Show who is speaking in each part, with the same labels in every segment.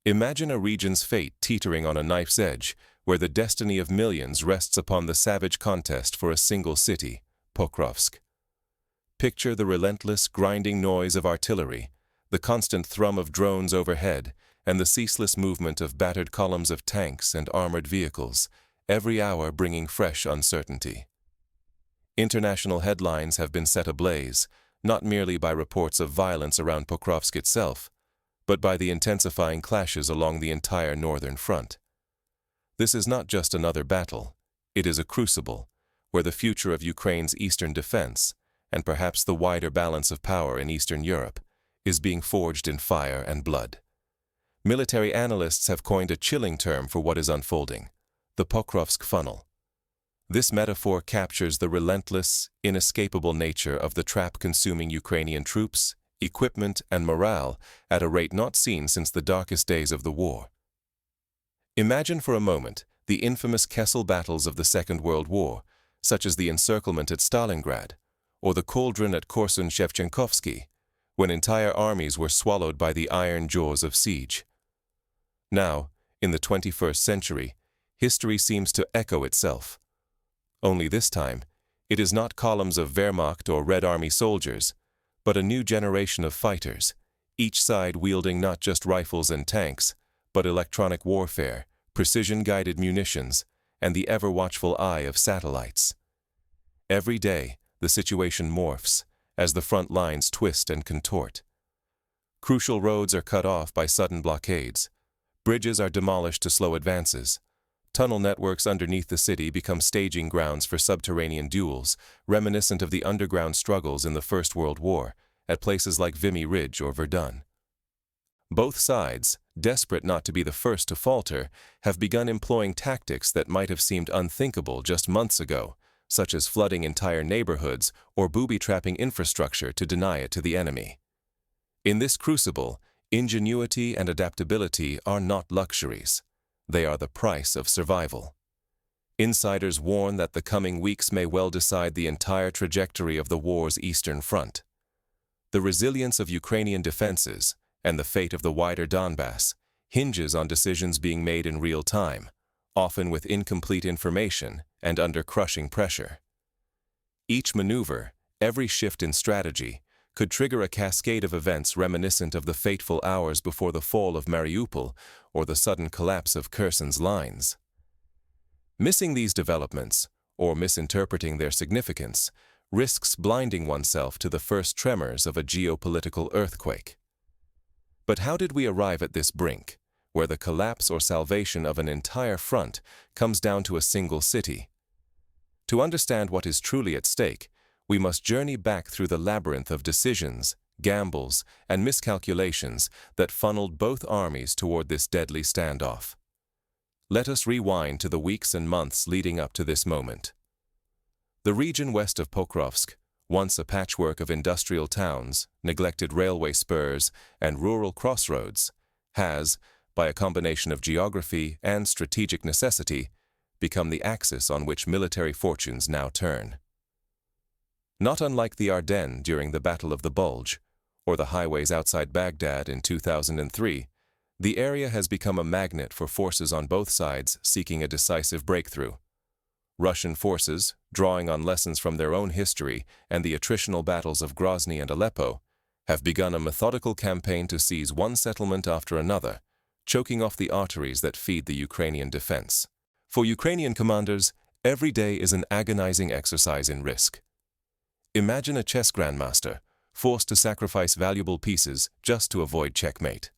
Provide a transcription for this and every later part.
Speaker 1: Imagine a region's fate teetering on a knife's edge, where the destiny of millions rests upon the savage contest for a single city, Pokrovsk. Picture the relentless, grinding noise of artillery, the constant thrum of drones overhead, and the ceaseless movement of battered columns of tanks and armored vehicles, every hour bringing fresh uncertainty. International headlines have been set ablaze, not merely by reports of violence around Pokrovsk itself, but by the intensifying clashes along the entire northern front. This is not just another battle, it is a crucible, where the future of Ukraine's eastern defense, and perhaps the wider balance of power in Eastern Europe, is being forged in fire and blood. Military analysts have coined a chilling term for what is unfolding: the Pokrovsk funnel. This metaphor captures the relentless, inescapable nature of the trap-consuming Ukrainian troops, equipment, and morale at a rate not seen since the darkest days of the war. Imagine for a moment the infamous Kessel battles of the Second World War, such as the encirclement at Stalingrad, or the cauldron at Korsun-Shevchenkovsky, when entire armies were swallowed by the iron jaws of siege. Now, in the 21st century, history seems to echo itself. Only this time, it is not columns of Wehrmacht or Red Army soldiers, but a new generation of fighters, each side wielding not just rifles and tanks, but electronic warfare, precision-guided munitions, and the ever-watchful eye of satellites. Every day, the situation morphs, as the front lines twist and contort. Crucial roads are cut off by sudden blockades. Bridges are demolished to slow advances. Tunnel networks underneath the city become staging grounds for subterranean duels, reminiscent of the underground struggles in the First World War, at places like Vimy Ridge or Verdun. Both sides, desperate not to be the first to falter, have begun employing tactics that might have seemed unthinkable just months ago, such as flooding entire neighborhoods or booby-trapping infrastructure to deny it to the enemy. In this crucible, ingenuity and adaptability are not luxuries. They are the price of survival. Insiders warn that the coming weeks may well decide the entire trajectory of the war's eastern front. The resilience of Ukrainian defenses, and the fate of the wider Donbass, hinges on decisions being made in real time, often with incomplete information and under crushing pressure. Each maneuver, every shift in strategy, could trigger a cascade of events reminiscent of the fateful hours before the fall of Mariupol or the sudden collapse of Khersen's lines. Missing these developments, or misinterpreting their significance, risks blinding oneself to the first tremors of a geopolitical earthquake. But how did we arrive at this brink, where the collapse or salvation of an entire front comes down to a single city? To understand what is truly at stake, we must journey back through the labyrinth of decisions, gambles, and miscalculations that funneled both armies toward this deadly standoff. Let us rewind to the weeks and months leading up to this moment. The region west of Pokrovsk, once a patchwork of industrial towns, neglected railway spurs, and rural crossroads, has, by a combination of geography and strategic necessity, become the axis on which military fortunes now turn. Not unlike the Ardennes during the Battle of the Bulge, or the highways outside Baghdad in 2003, the area has become a magnet for forces on both sides seeking a decisive breakthrough. Russian forces, drawing on lessons from their own history and the attritional battles of Grozny and Aleppo, have begun a methodical campaign to seize one settlement after another, choking off the arteries that feed the Ukrainian defense. For Ukrainian commanders, every day is an agonizing exercise in risk. Imagine a chess grandmaster, forced to sacrifice valuable pieces just to avoid checkmate.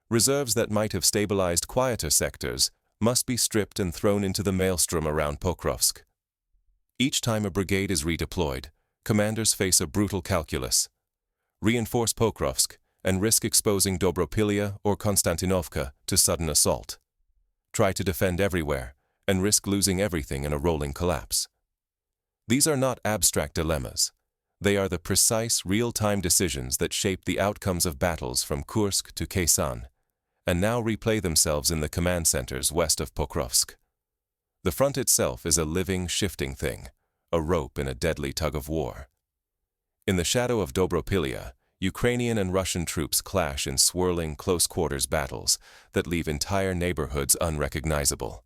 Speaker 1: Reserves that might have stabilized quieter sectors must be stripped and thrown into the maelstrom around Pokrovsk. Each time a brigade is redeployed, commanders face a brutal calculus: reinforce Pokrovsk and risk exposing Dobropilya or Konstantinovka to sudden assault. Try to defend everywhere and risk losing everything in a rolling collapse. These are not abstract dilemmas. They are the precise, real-time decisions that shape the outcomes of battles from Kursk to Kherson, and now replay themselves in the command centers west of Pokrovsk. The front itself is a living, shifting thing, a rope in a deadly tug-of-war. In the shadow of Dobropilya, Ukrainian and Russian troops clash in swirling, close-quarters battles that leave entire neighborhoods unrecognizable.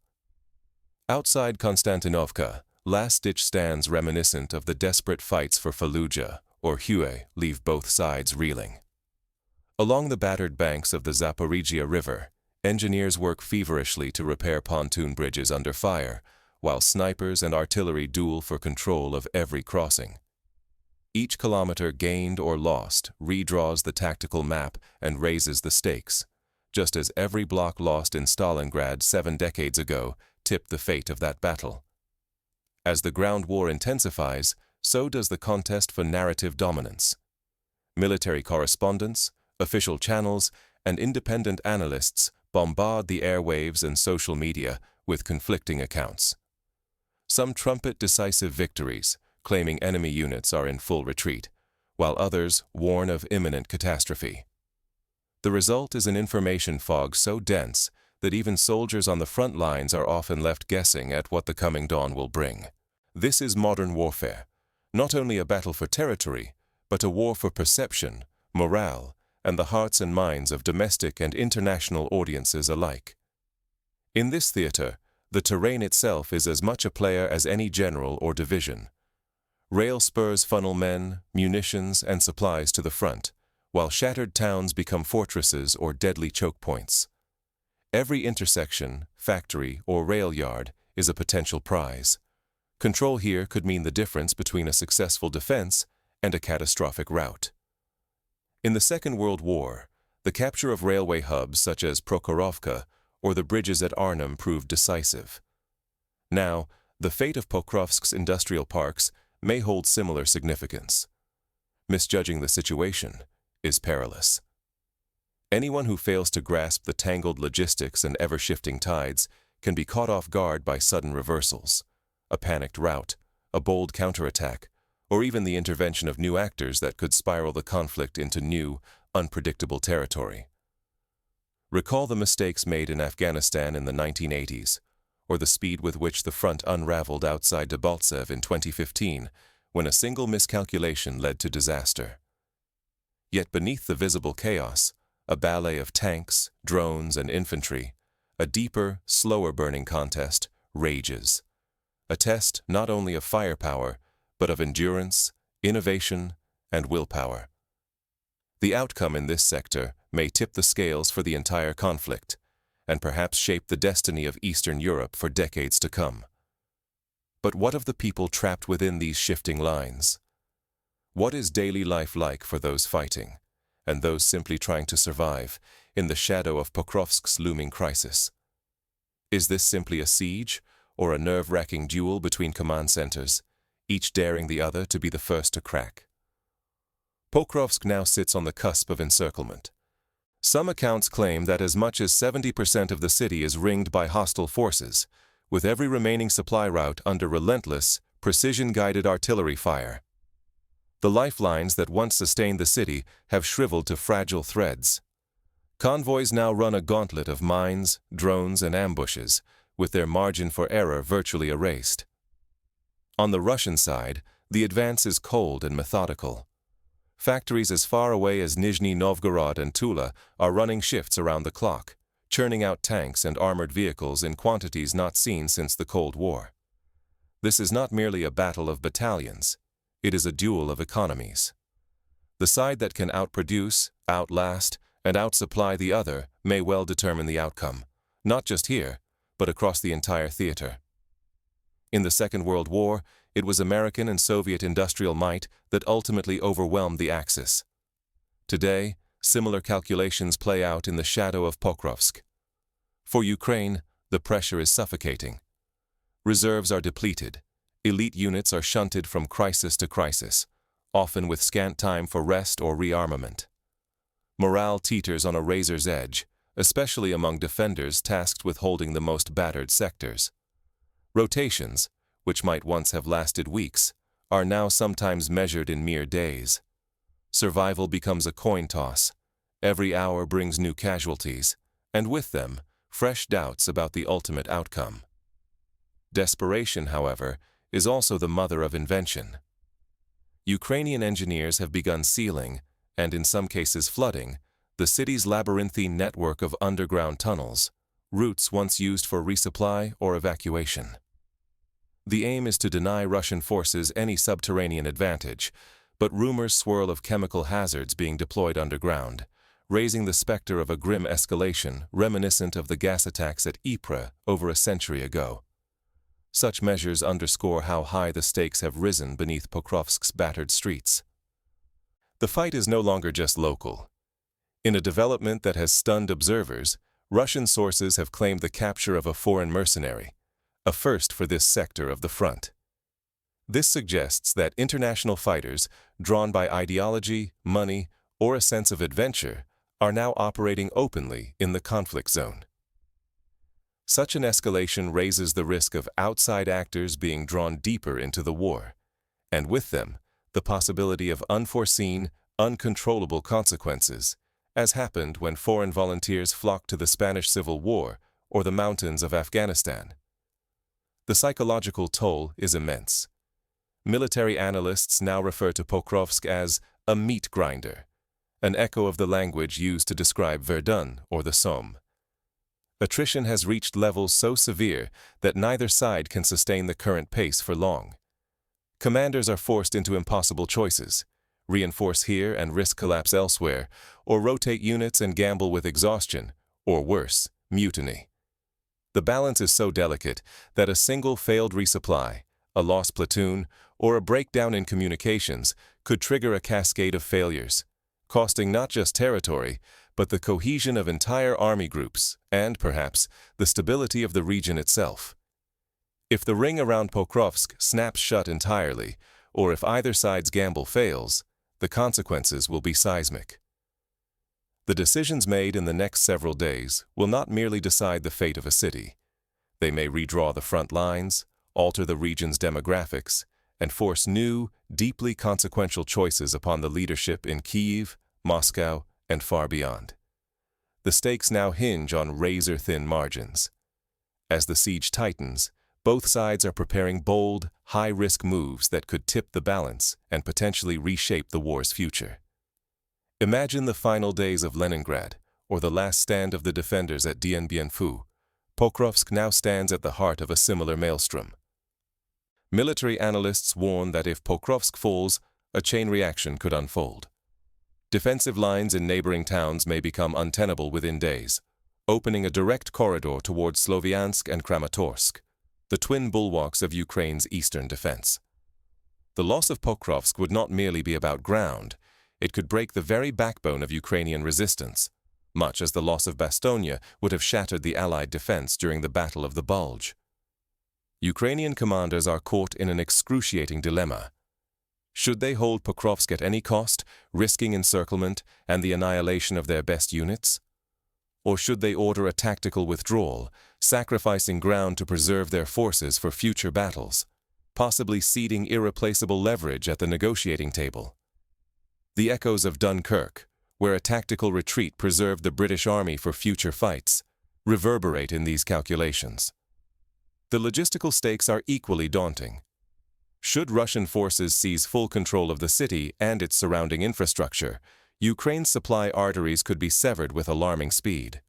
Speaker 1: Outside Konstantinovka, last-ditch stands reminiscent of the desperate fights for Fallujah or Hue leave both sides reeling. Along the battered banks of the Zaporizhia River, engineers work feverishly to repair pontoon bridges under fire, while snipers and artillery duel for control of every crossing. Each kilometer gained or lost redraws the tactical map and raises the stakes, just as every block lost in Stalingrad 7 decades ago tipped the fate of that battle. As the ground war intensifies, so does the contest for narrative dominance. Military correspondents, official channels, and independent analysts bombard the airwaves and social media with conflicting accounts. Some trumpet decisive victories, claiming enemy units are in full retreat, while others warn of imminent catastrophe. The result is an information fog so dense that even soldiers on the front lines are often left guessing at what the coming dawn will bring. This is modern warfare, not only a battle for territory, but a war for perception, morale, and the hearts and minds of domestic and international audiences alike. In this theater, the terrain itself is as much a player as any general or division. Rail spurs funnel men, munitions, and supplies to the front, while shattered towns become fortresses or deadly choke points. Every intersection, factory, or rail yard is a potential prize. Control here could mean the difference between a successful defense and a catastrophic rout. In the Second World War, the capture of railway hubs such as Pokrovsk or the bridges at Arnhem proved decisive. Now, the fate of Pokrovsk's industrial parks may hold similar significance. Misjudging the situation is perilous. Anyone who fails to grasp the tangled logistics and ever-shifting tides can be caught off guard by sudden reversals, a panicked rout, a bold counterattack, or even the intervention of new actors that could spiral the conflict into new, unpredictable territory. Recall the mistakes made in Afghanistan in the 1980s, or the speed with which the front unraveled outside Debaltseve in 2015, when a single miscalculation led to disaster. Yet beneath the visible chaos, a ballet of tanks, drones, and infantry, a deeper, slower-burning contest rages. A test not only of firepower, but of endurance, innovation, and willpower. The outcome in this sector may tip the scales for the entire conflict, and perhaps shape the destiny of Eastern Europe for decades to come. But what of the people trapped within these shifting lines? What is daily life like for those fighting, and those simply trying to survive, in the shadow of Pokrovsk's looming crisis? Is this simply a siege, or a nerve-wracking duel between command centers, each daring the other to be the first to crack? Pokrovsk now sits on the cusp of encirclement. Some accounts claim that as much as 70% of the city is ringed by hostile forces, with every remaining supply route under relentless, precision-guided artillery fire. The lifelines that once sustained the city have shriveled to fragile threads. Convoys now run a gauntlet of mines, drones, and ambushes, with their margin for error virtually erased. On the Russian side, the advance is cold and methodical. Factories as far away as Nizhny Novgorod and Tula are running shifts around the clock, churning out tanks and armored vehicles in quantities not seen since the Cold War. This is not merely a battle of battalions, it is a duel of economies. The side that can outproduce, outlast, and outsupply the other may well determine the outcome, not just here, but across the entire theater. In the Second World War, it was American and Soviet industrial might that ultimately overwhelmed the Axis. Today, similar calculations play out in the shadow of Pokrovsk. For Ukraine, the pressure is suffocating. Reserves are depleted. Elite units are shunted from crisis to crisis, often with scant time for rest or rearmament. Morale teeters on a razor's edge, especially among defenders tasked with holding the most battered sectors. Rotations, which might once have lasted weeks, are now sometimes measured in mere days. Survival becomes a coin toss. Every hour brings new casualties, and with them, fresh doubts about the ultimate outcome. Desperation, however, is also the mother of invention. Ukrainian engineers have begun sealing, and in some cases flooding, the city's labyrinthine network of underground tunnels, routes once used for resupply or evacuation. The aim is to deny Russian forces any subterranean advantage, but rumors swirl of chemical hazards being deployed underground, raising the specter of a grim escalation reminiscent of the gas attacks at Ypres over a century ago. Such measures underscore how high the stakes have risen beneath Pokrovsk's battered streets. The fight is no longer just local. In a development that has stunned observers, Russian sources have claimed the capture of a foreign mercenary, a first for this sector of the front. This suggests that international fighters, drawn by ideology, money, or a sense of adventure, are now operating openly in the conflict zone. Such an escalation raises the risk of outside actors being drawn deeper into the war, and with them, the possibility of unforeseen, uncontrollable consequences, as happened when foreign volunteers flocked to the Spanish Civil War or the mountains of Afghanistan. The psychological toll is immense. Military analysts now refer to Pokrovsk as a meat grinder, an echo of the language used to describe Verdun or the Somme. Attrition has reached levels so severe that neither side can sustain the current pace for long. Commanders are forced into impossible choices: reinforce here and risk collapse elsewhere, or rotate units and gamble with exhaustion, or worse, mutiny. The balance is so delicate that a single failed resupply, a lost platoon, or a breakdown in communications could trigger a cascade of failures, costing not just territory, but the cohesion of entire army groups and, perhaps, the stability of the region itself. If the ring around Pokrovsk snaps shut entirely, or if either side's gamble fails, the consequences will be seismic. The decisions made in the next several days will not merely decide the fate of a city. They may redraw the front lines, alter the region's demographics, and force new, deeply consequential choices upon the leadership in Kyiv, Moscow, and far beyond. The stakes now hinge on razor-thin margins. As the siege tightens, both sides are preparing bold, high-risk moves that could tip the balance and potentially reshape the war's future. Imagine the final days of Leningrad, or the last stand of the defenders at Dien Bien Phu. Pokrovsk now stands at the heart of a similar maelstrom. Military analysts warn that if Pokrovsk falls, a chain reaction could unfold. Defensive lines in neighboring towns may become untenable within days, opening a direct corridor towards Sloviansk and Kramatorsk, the twin bulwarks of Ukraine's eastern defense. The loss of Pokrovsk would not merely be about ground, it could break the very backbone of Ukrainian resistance, much as the loss of Bastogne would have shattered the Allied defense during the Battle of the Bulge. Ukrainian commanders are caught in an excruciating dilemma. Should they hold Pokrovsk at any cost, risking encirclement and the annihilation of their best units? Or should they order a tactical withdrawal, sacrificing ground to preserve their forces for future battles, possibly ceding irreplaceable leverage at the negotiating table? The echoes of Dunkirk, where a tactical retreat preserved the British Army for future fights, reverberate in these calculations. The logistical stakes are equally daunting. Should Russian forces seize full control of the city and its surrounding infrastructure, Ukraine's supply arteries could be severed with alarming speed.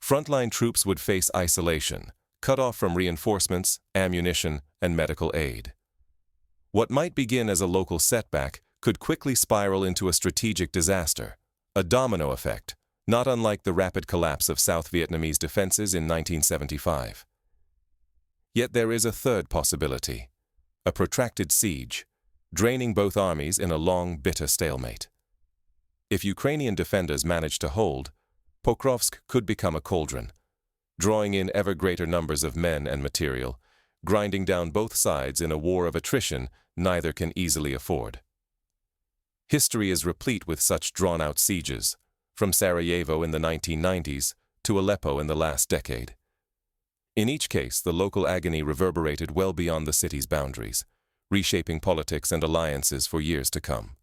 Speaker 1: Frontline troops would face isolation, cut off from reinforcements, ammunition, and medical aid. What might begin as a local setback could quickly spiral into a strategic disaster, a domino effect, not unlike the rapid collapse of South Vietnamese defenses in 1975. Yet there is a third possibility: a protracted siege, draining both armies in a long, bitter stalemate. If Ukrainian defenders manage to hold, Pokrovsk could become a cauldron, drawing in ever greater numbers of men and material, grinding down both sides in a war of attrition neither can easily afford. History is replete with such drawn-out sieges, from Sarajevo in the 1990s to Aleppo in the last decade. In each case, the local agony reverberated well beyond the city's boundaries, reshaping politics and alliances for years to come.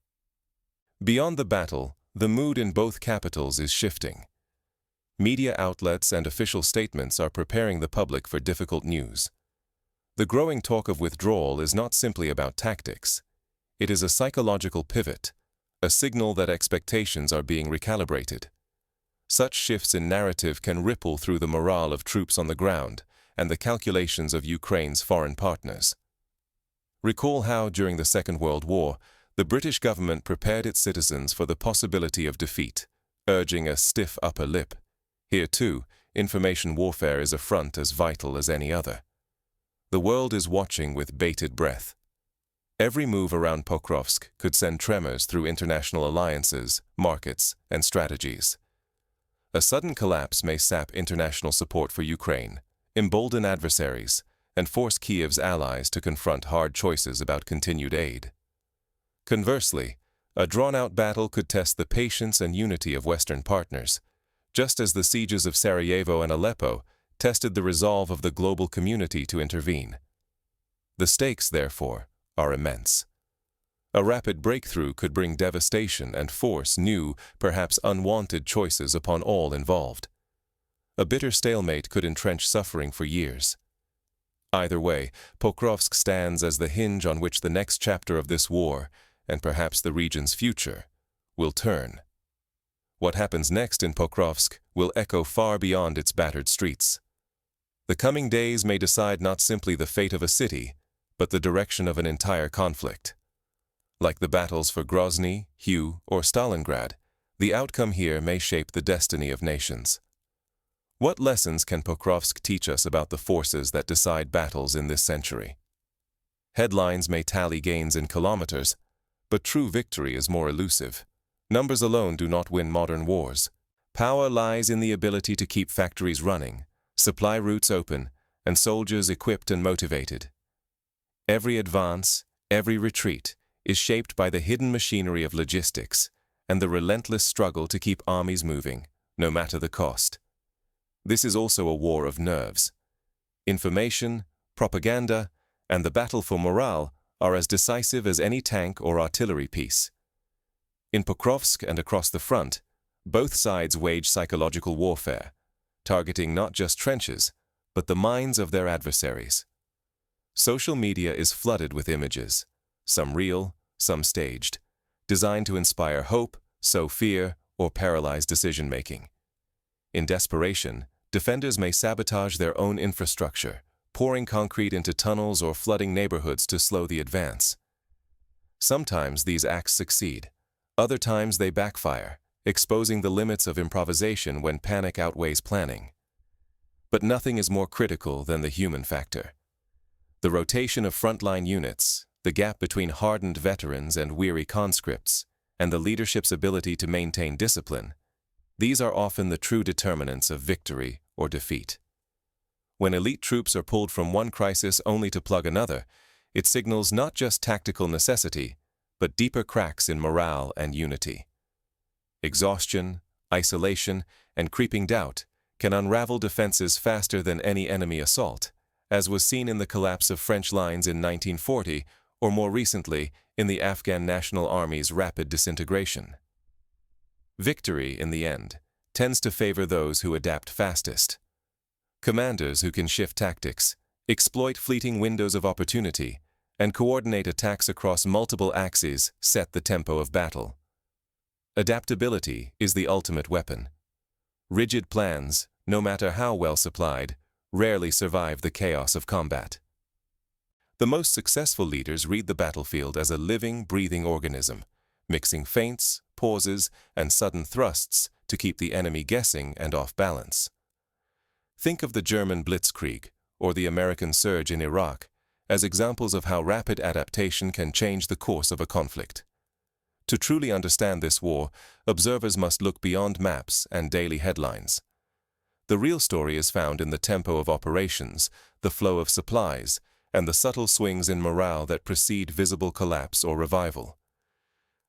Speaker 1: Beyond the battle, the mood in both capitals is shifting. Media outlets and official statements are preparing the public for difficult news. The growing talk of withdrawal is not simply about tactics. It is a psychological pivot, a signal that expectations are being recalibrated. Such shifts in narrative can ripple through the morale of troops on the ground and the calculations of Ukraine's foreign partners. Recall how, during the Second World War, the British government prepared its citizens for the possibility of defeat, urging a stiff upper lip. Here, too, information warfare is a front as vital as any other. The world is watching with bated breath. Every move around Pokrovsk could send tremors through international alliances, markets, and strategies. A sudden collapse may sap international support for Ukraine, embolden adversaries, and force Kiev's allies to confront hard choices about continued aid. Conversely, a drawn-out battle could test the patience and unity of Western partners, just as the sieges of Sarajevo and Aleppo tested the resolve of the global community to intervene. The stakes, therefore, are immense. A rapid breakthrough could bring devastation and force new, perhaps unwanted choices upon all involved. A bitter stalemate could entrench suffering for years. Either way, Pokrovsk stands as the hinge on which the next chapter of this war, and perhaps the region's future, will turn. What happens next in Pokrovsk will echo far beyond its battered streets. The coming days may decide not simply the fate of a city, but the direction of an entire conflict. Like the battles for Grozny, Hu, or Stalingrad, the outcome here may shape the destiny of nations. What lessons can Pokrovsk teach us about the forces that decide battles in this century? Headlines may tally gains in kilometers, but true victory is more elusive. Numbers alone do not win modern wars. Power lies in the ability to keep factories running, supply routes open, and soldiers equipped and motivated. Every advance, every retreat, is shaped by the hidden machinery of logistics and the relentless struggle to keep armies moving, no matter the cost. This is also a war of nerves. Information, propaganda, and the battle for morale are as decisive as any tank or artillery piece. In Pokrovsk and across the front, both sides wage psychological warfare, targeting not just trenches, but the minds of their adversaries. Social media is flooded with images, some real, some staged, designed to inspire hope, sow fear, or paralyze decision-making. In desperation, defenders may sabotage their own infrastructure, pouring concrete into tunnels or flooding neighborhoods to slow the advance. Sometimes these acts succeed. Other times they backfire, exposing the limits of improvisation when panic outweighs planning. But nothing is more critical than the human factor. The rotation of frontline units, the gap between hardened veterans and weary conscripts, and the leadership's ability to maintain discipline, these are often the true determinants of victory or defeat. When elite troops are pulled from one crisis only to plug another, it signals not just tactical necessity, but deeper cracks in morale and unity. Exhaustion, isolation, and creeping doubt can unravel defenses faster than any enemy assault, as was seen in the collapse of French lines in 1940, or more recently, in the Afghan National Army's rapid disintegration. Victory, in the end, tends to favor those who adapt fastest. Commanders who can shift tactics, exploit fleeting windows of opportunity, and coordinate attacks across multiple axes set the tempo of battle. Adaptability is the ultimate weapon. Rigid plans, no matter how well supplied, rarely survive the chaos of combat. The most successful leaders read the battlefield as a living, breathing organism, mixing feints, pauses, and sudden thrusts to keep the enemy guessing and off balance. Think of the German Blitzkrieg or the American surge in Iraq as examples of how rapid adaptation can change the course of a conflict. To truly understand this war, observers must look beyond maps and daily headlines. The real story is found in the tempo of operations, the flow of supplies, and the subtle swings in morale that precede visible collapse or revival.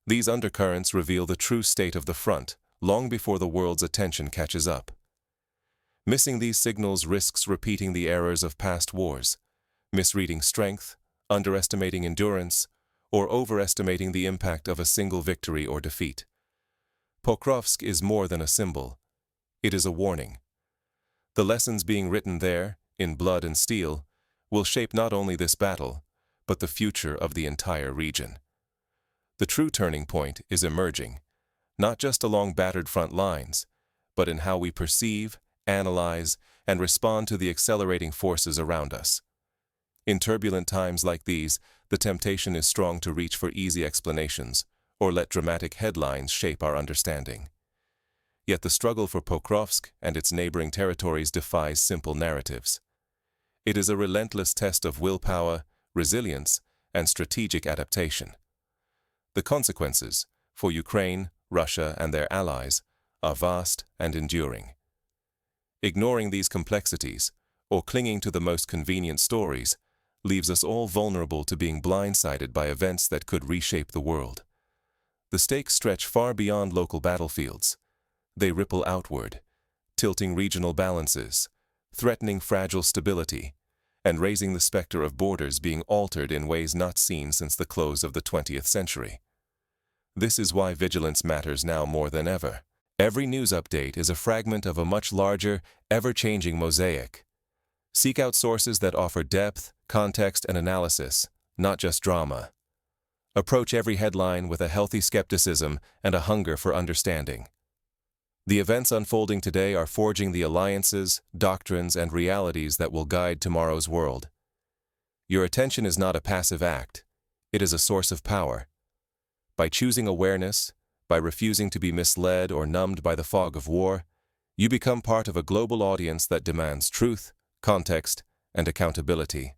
Speaker 1: These undercurrents reveal the true state of the front long before the world's attention catches up. Missing these signals risks repeating the errors of past wars, misreading strength, underestimating endurance, or overestimating the impact of a single victory or defeat. Pokrovsk is more than a symbol. It is a warning. The lessons being written there, in blood and steel, will shape not only this battle, but the future of the entire region. The true turning point is emerging, not just along battered front lines, but in how we perceive, analyze, and respond to the accelerating forces around us. In turbulent times like these, the temptation is strong to reach for easy explanations or let dramatic headlines shape our understanding. Yet the struggle for Pokrovsk and its neighboring territories defies simple narratives. It is a relentless test of willpower, resilience, and strategic adaptation. The consequences, for Ukraine, Russia, and their allies, are vast and enduring. Ignoring these complexities, or clinging to the most convenient stories, leaves us all vulnerable to being blindsided by events that could reshape the world. The stakes stretch far beyond local battlefields. They ripple outward, tilting regional balances, threatening fragile stability, and raising the specter of borders being altered in ways not seen since the close of the 20th century. This is why vigilance matters now more than ever. Every news update is a fragment of a much larger, ever-changing mosaic. Seek out sources that offer depth, context, and analysis, not just drama. Approach every headline with a healthy skepticism and a hunger for understanding. The events unfolding today are forging the alliances, doctrines, and realities that will guide tomorrow's world. Your attention is not a passive act. It is a source of power. By choosing awareness, by refusing to be misled or numbed by the fog of war, you become part of a global audience that demands truth, context, and accountability.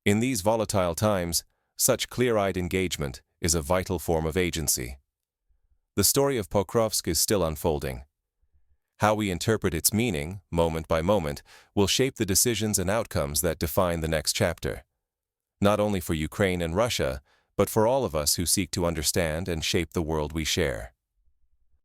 Speaker 1: In these volatile times, such clear-eyed engagement is a vital form of agency. The story of Pokrovsk is still unfolding. How we interpret its meaning, moment by moment, will shape the decisions and outcomes that define the next chapter. Not only for Ukraine and Russia, but for all of us who seek to understand and shape the world we share.